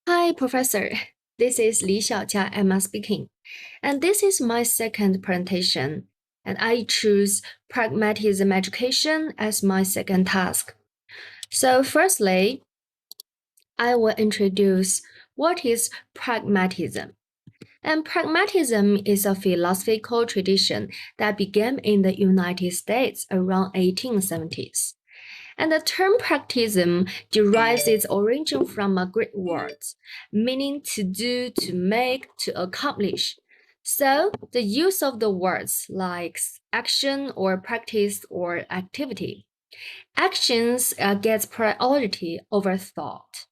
Hi, Professor. This is xiaojia Emma speaking, and this is my second presentation, and I choose Pragmatism Education as my second task. So firstly, I will introduce what is pragmatism. And pragmatism is a philosophical tradition that began in the United States around 1870s. And the term pragmatism derives its origin from a Greek word, meaning to do, to make, to accomplish. So the use of the words like action or practice or activity. Actions gets priority over thought.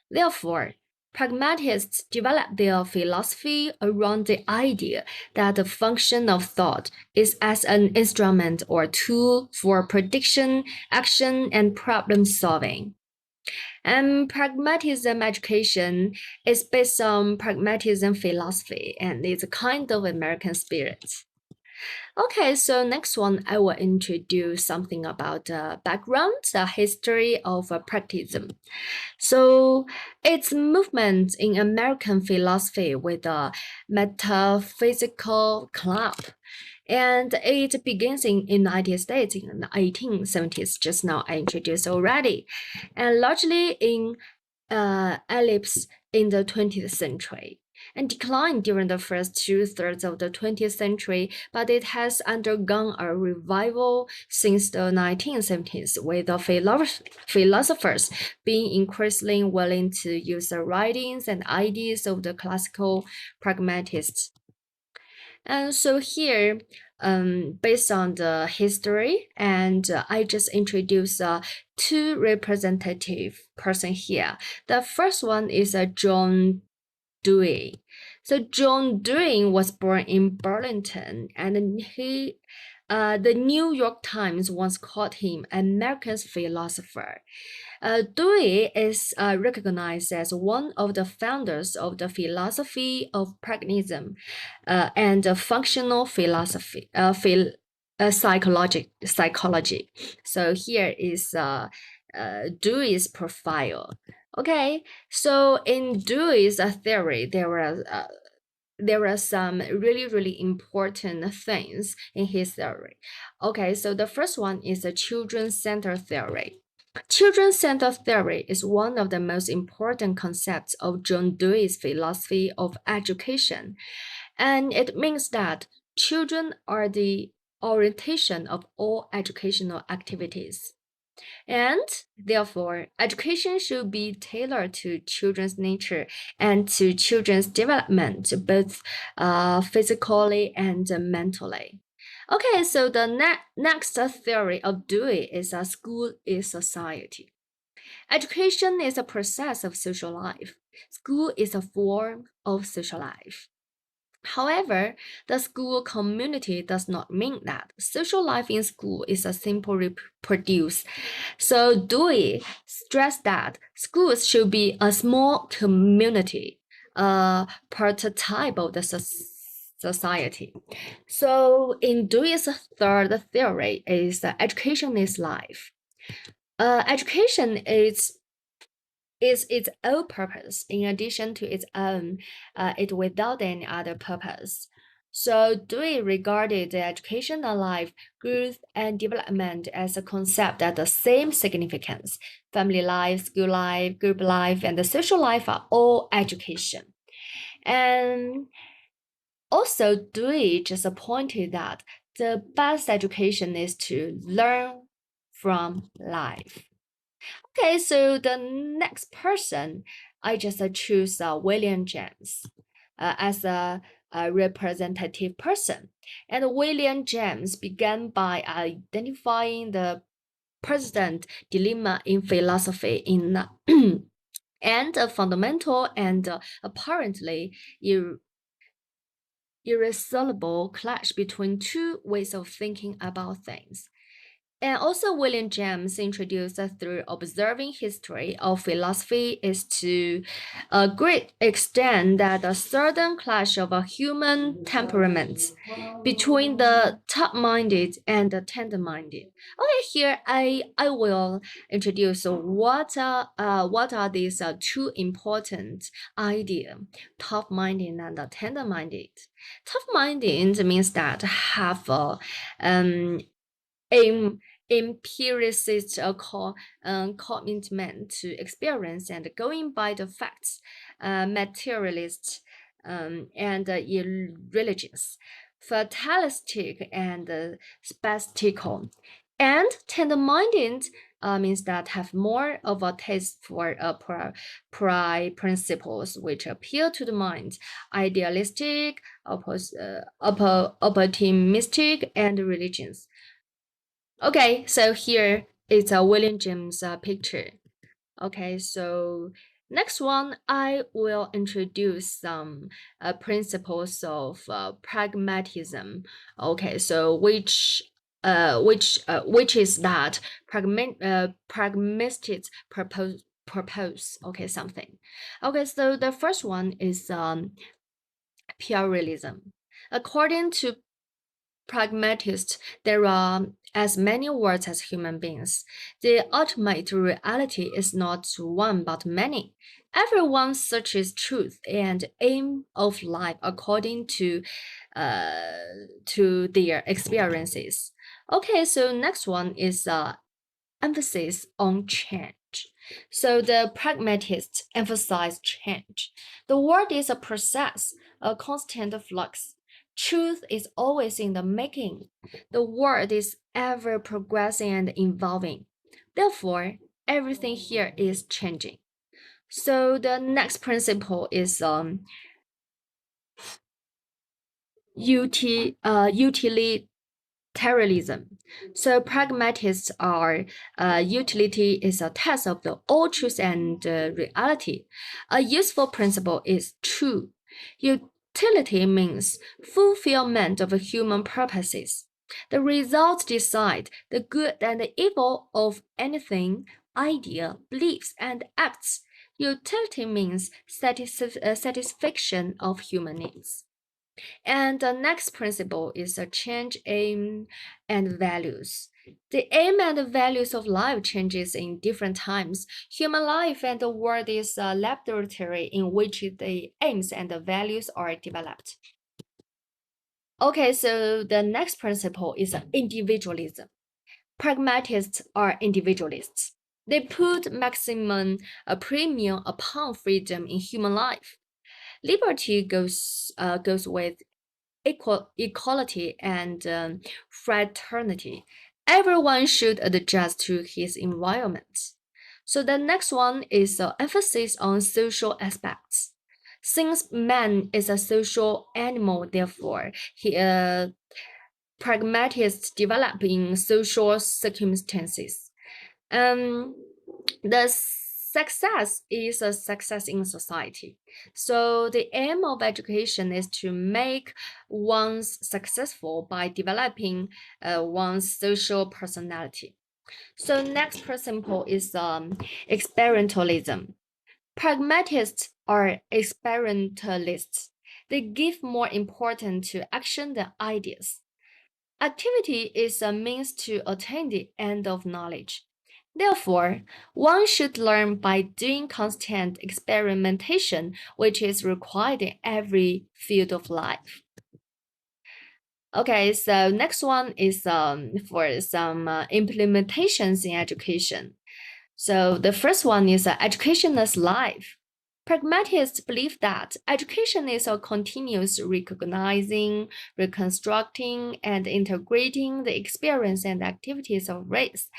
Therefore, pragmatists develop their philosophy around the idea that the function of thought is as an instrument or tool for prediction, action, and problem solving. And pragmatism education is based on pragmatism philosophy and it's a kind of American spirit. Okay, so next one, I will introduce something about the background, the history of pragmatism. So it's movement in American philosophy with a metaphysical club. And it begins in United States in the 1870s, just now I introduced already, and largely in ellipse in the 20th century and declined during the first two-thirds of the 20th century, but it has undergone a revival since the 1970s, with the philosophers being increasingly willing to use the writings and ideas of the classical pragmatists. And so here, based on the history, and I just introduce two representative person here. The first one is John Dewey. So John Dewey was born in Burlington, and the New York Times once called him America's philosopher. Dewey is recognized as one of the founders of the philosophy of pragmatism and functional philosophy, psychology. So here is Dewey's profile. Okay, so in Dewey's theory, there are some really important things in his theory. Okay, so the first one is the children-centered theory. Children-centered theory is one of the most important concepts of John Dewey's philosophy of education, and it means that children are the orientation of all educational activities. And therefore, education should be tailored to children's nature and to children's development, both physically and mentally. Okay, so the next theory of Dewey is that school is society. Education is a process of social life. School is a form of social life. However, the school community does not mean that social life in school is a simple reproduce. So Dewey stressed that schools should be a small community, a prototype of the society. So in Dewey's third theory is that education is life. Education is its own purpose in addition to its own, it without any other purpose. So Dewey regarded the educational life, growth, and development as a concept that the same significance. Family life, school life, group life, and the social life are all education. And also, Dewey just pointed that the best education is to learn from life. Okay, so the next person, I just choose William James as a representative person. And William James began by identifying the president dilemma in philosophy in and a fundamental and apparently irresolvable clash between two ways of thinking about things. And also, William James introduced through observing history of philosophy is to a great extent that a certain clash of a human temperaments between the top-minded and the tender-minded. Okay, here I will introduce what are these two important idea, top-minded and tender-minded. Tough-minded means that have a em- empiricist commitment to experience and going by the facts, materialist and irreligious, fatalistic and spectacle. And tender-minded means that have more of a taste for principles which appeal to the mind, idealistic, optimistic, and religions. Okay, so here is a William James picture. Okay, so next one, I will introduce some principles of pragmatism. Okay, so which is that pragmatists propose. Okay, something. Okay, so the first one is pluralism. According to pragmatists, there are as many worlds as human beings. The ultimate reality is not one but many. Everyone searches truth and aim of life according to their experiences. Okay, so next one is emphasis on change. So the pragmatists emphasize change. The world is a process, a constant flux. Truth is always in the making. The world is ever progressing and evolving. Therefore, everything here is changing. So the next principle is utilitarianism. So pragmatists are utility is a test of the all truth and reality. A useful principle is true. Utility means fulfillment of human purposes. The results decide the good and the evil of anything, idea, beliefs, and acts. Utility means satisfaction of human needs. And the next principle is a change aim and values. The aim and the values of life changes in different times. Human life and the world is a laboratory in which the aims and the values are developed. Okay, so the next principle is individualism. Pragmatists are individualists. They put maximum premium upon freedom in human life. Liberty goes with equality and fraternity. Everyone should adjust to his environment. So the next one is emphasis on social aspects. Since man is a social animal, therefore, pragmatists develop in social circumstances. Um, the success is a success in society. So the aim of education is to make one's successful by developing one's social personality. So next principle is experimentalism. Pragmatists are experimentalists. They give more importance to action than ideas. Activity is a means to attain the end of knowledge. Therefore, one should learn by doing constant experimentation, which is required in every field of life. Okay, so next one is for some implementations in education. So the first one is education as life. Pragmatists believe that education is a continuous recognizing, reconstructing, and integrating the experience and activities of race.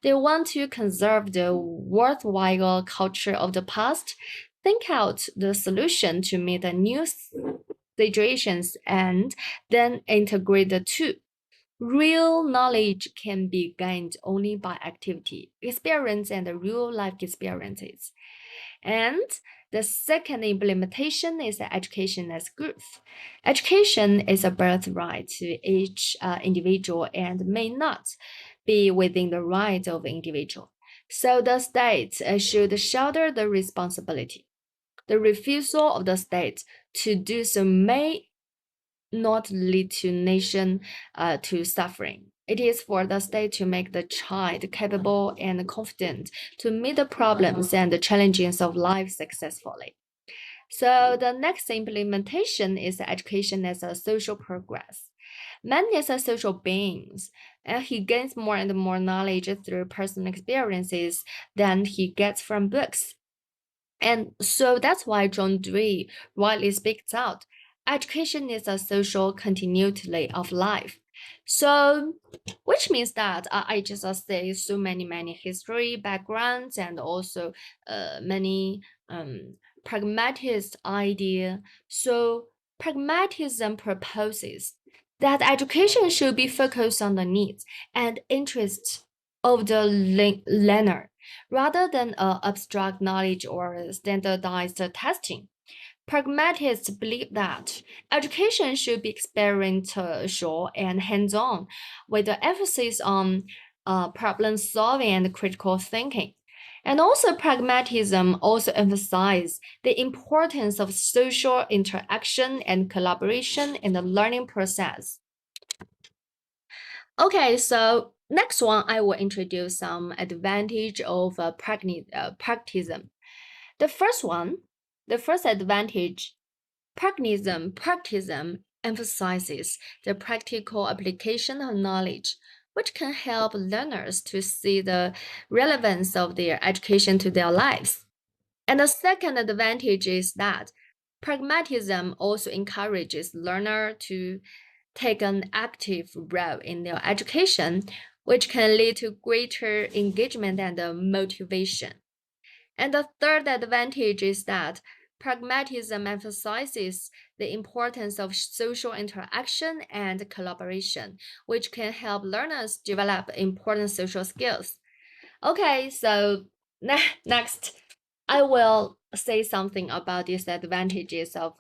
They want to conserve the worthwhile culture of the past, think out the solution to meet the new situations, and then integrate the two. Real knowledge can be gained only by activity, experience, and real life experiences. And the second implementation is education as growth. Education is a birthright to each individual and may not be within the rights of the individual. So the state should shoulder the responsibility. The refusal of the state to do so may not lead to nation to suffering. It is for the state to make the child capable and confident to meet the problems and the challenges of life successfully. So the next implementation is education as a social progress. Man is a social beings, and he gains more and more knowledge through personal experiences than he gets from books. And so that's why John Dewey widely speaks out. Education is a social continuity of life. So, which means that I just say so many history backgrounds and also many pragmatist idea. So, pragmatism proposes that education should be focused on the needs and interests of the learner rather than abstract knowledge or standardized testing. Pragmatists believe that education should be experiential and hands on, with the emphasis on problem solving and critical thinking. And also, pragmatism also emphasizes the importance of social interaction and collaboration in the learning process. Okay, so next one, I will introduce some advantage of pragmatism. The first one, the first advantage, pragmatism emphasizes the practical application of knowledge, which can help learners to see the relevance of their education to their lives. And the second advantage is that pragmatism also encourages learner to take an active role in their education, which can lead to greater engagement and motivation. And the third advantage is that pragmatism emphasizes the importance of social interaction and collaboration, which can help learners develop important social skills. Okay, so next, I will say something about disadvantages of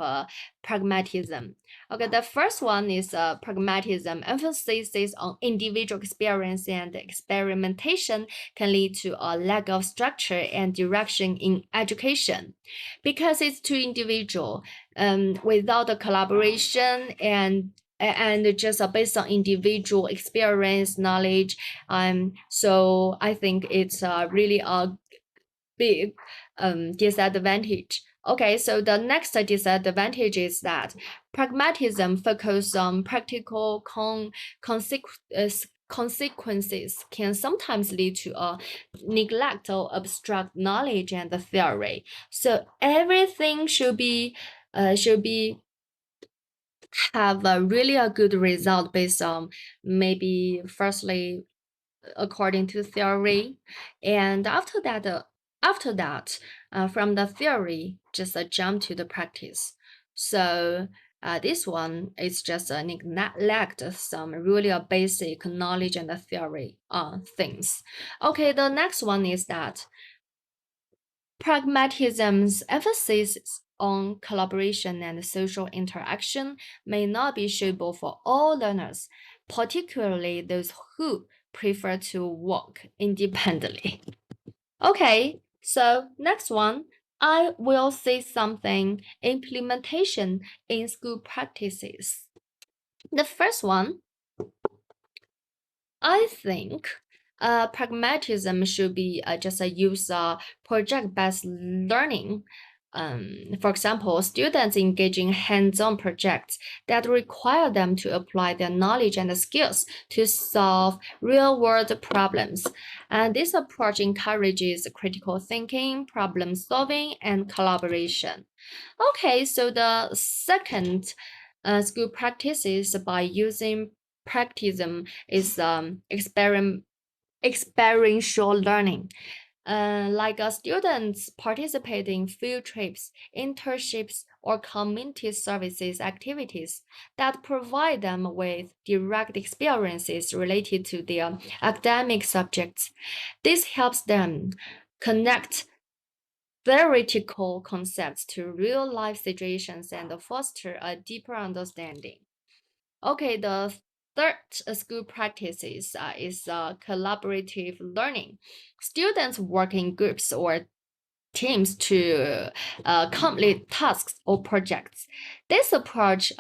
pragmatism. Okay, the first one is pragmatism emphasizes on individual experience and experimentation can lead to a lack of structure and direction in education because it's too individual without the collaboration and just based on individual experience knowledge. So I think it's really a big disadvantage. Okay, so the next disadvantage is that pragmatism focuses on practical consequences can sometimes lead to a neglect of abstract knowledge and the theory. So everything should be have a really a good result based on maybe firstly according to theory, and after that, from the theory just jump to the practice. So this one is just a neglect of some really a basic knowledge and the theory things. Okay, the next one is that pragmatism's emphasis on collaboration and social interaction may not be suitable for all learners, particularly those who prefer to work independently. Okay, so next one, I will say something implementation in school practices. The first one, I think pragmatism should be just a use project-based learning. For example, students engaging hands-on projects that require them to apply their knowledge and skills to solve real-world problems. And this approach encourages critical thinking, problem solving, and collaboration. Okay, so the second school practices by using practicism is experiential learning. Like students participate in field trips, internships, or community services activities that provide them with direct experiences related to their academic subjects. This helps them connect theoretical concepts to real life situations and foster a deeper understanding. Okay, the third school practices is collaborative learning. Students work in groups or teams to complete tasks or projects. This approach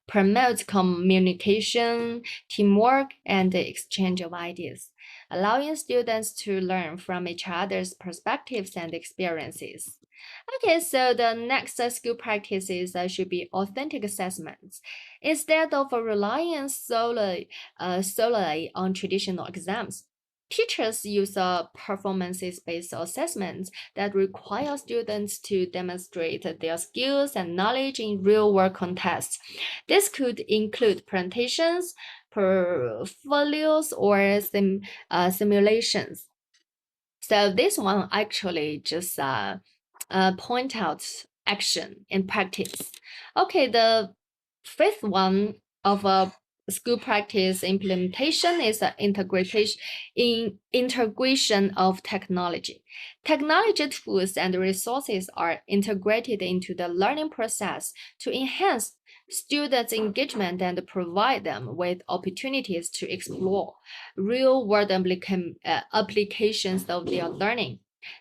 promotes communication, teamwork, and the exchange of ideas, allowing students to learn from each other's perspectives and experiences. Okay, so the next skill practices should be authentic assessments. Instead of relying solely on traditional exams, teachers use performances-based assessments that require students to demonstrate their skills and knowledge in real-world contexts. This could include presentations, portfolios, or simulations. So this one actually just point out action and practice. Okay, the fifth one of a school practice implementation is integration of technology. Technology tools and resources are integrated into the learning process to enhance students' engagement and provide them with opportunities to explore real-world applications of their learning.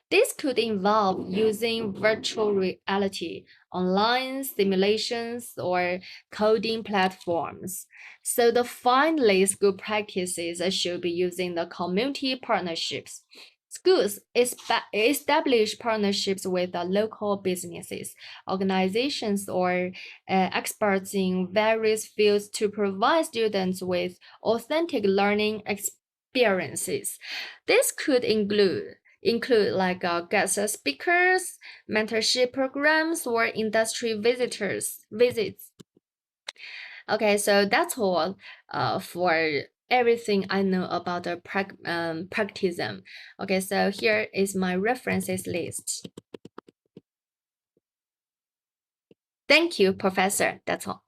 This could involve using virtual reality, online simulations, or coding platforms. So the finally school practices should be using the community partnerships. Schools establish partnerships with the local businesses, organizations, or experts in various fields to provide students with authentic learning experiences. This could include like guest speakers, mentorship programs, or industry visits. Okay, so that's all for everything I know about the pragmatism. Okay, so here is my references list. Thank you, Professor. That's all.